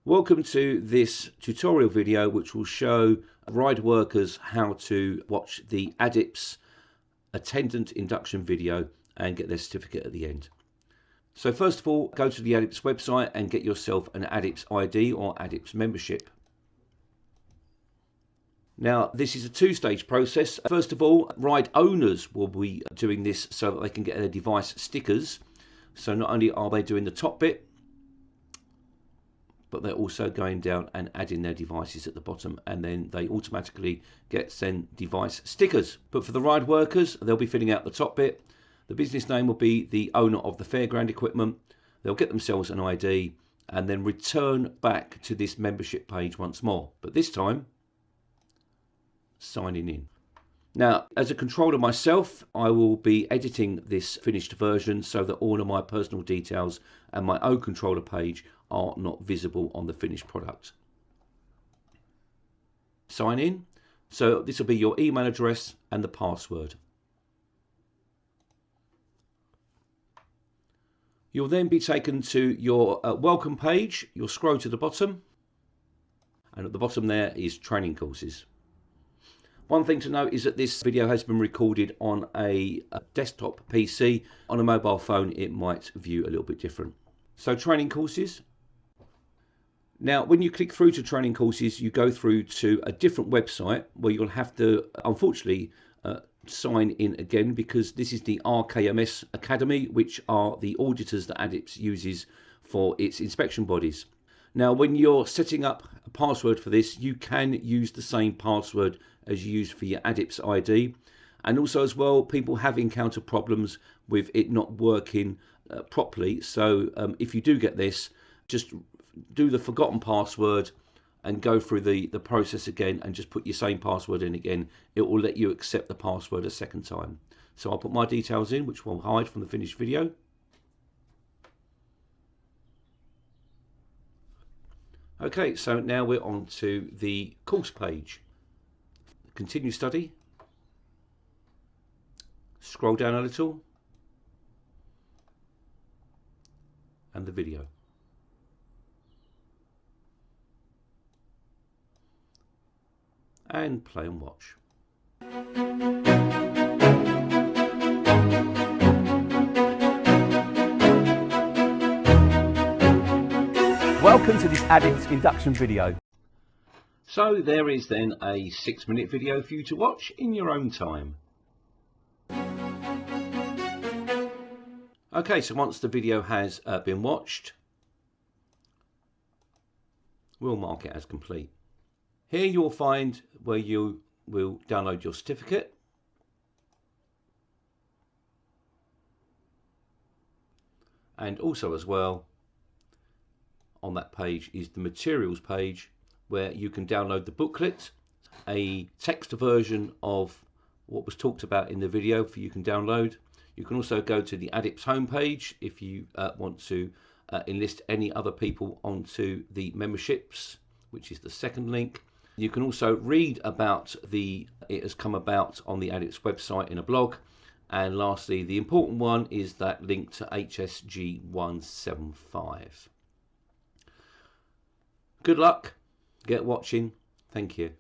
Welcome to this tutorial video which will show ride workers how to watch the ADIPS attendant induction video and get their certificate at the end. So first of all, go to the ADIPS website and get yourself an ADIPS ID or ADIPS membership. Now this is a two-stage process. First of all, ride owners will be doing this so that they can get their device stickers. So not only are they doing the top bit, but they're also going down and adding their devices at the bottom, and then they automatically get sent device stickers. But for the ride workers, they'll be filling out the top bit. The business name will be the owner of the Fairground equipment. They'll get themselves an ID and then return back to this membership page once more, but this time signing in. Now, as a controller myself, I will be editing this finished version so that all of my personal details and my own controller page are not visible on the finished product. Sign in. So this will be your email address and the password. You'll then be taken to your welcome page. You'll scroll to the bottom, and at the bottom there is training courses. One thing to note is that this video has been recorded on a desktop PC. On a mobile phone it might view a little bit different. So training courses. Now when you click through to training courses, you go through to a different website where you'll have to unfortunately sign in again, because this is the RKMS Academy, which are the auditors that ADIPS uses for its inspection bodies. Now when you're setting up a password for this, you can use the same password as you use for your ADIPS ID, and also as well, people have encountered problems with it not working properly. So if you do get this, just do the forgotten password and go through the process again and just put your same password in again. It will let you accept the password a second time. So I'll put my details in, which will hide from the finished video. Okay, so now we're on to the course page. Continue study. Scroll down a little. And the video. And play and watch. Welcome to this ADIPS induction video. So there is then a 6-minute video for you to watch in your own time. Okay, so once the video has been watched, we'll mark it as complete. Here you'll find where you will download your certificate. And also as well, on that page is the materials page, where you can download the booklet, a text version of what was talked about in the video for you can download. You can also go to the ADIPS homepage if you want to enlist any other people onto the memberships, which is the second link. You can also read about it has come about on the ADIPS website in a blog. And lastly, the important one is that link to HSG 175. Good luck. Get watching. Thank you.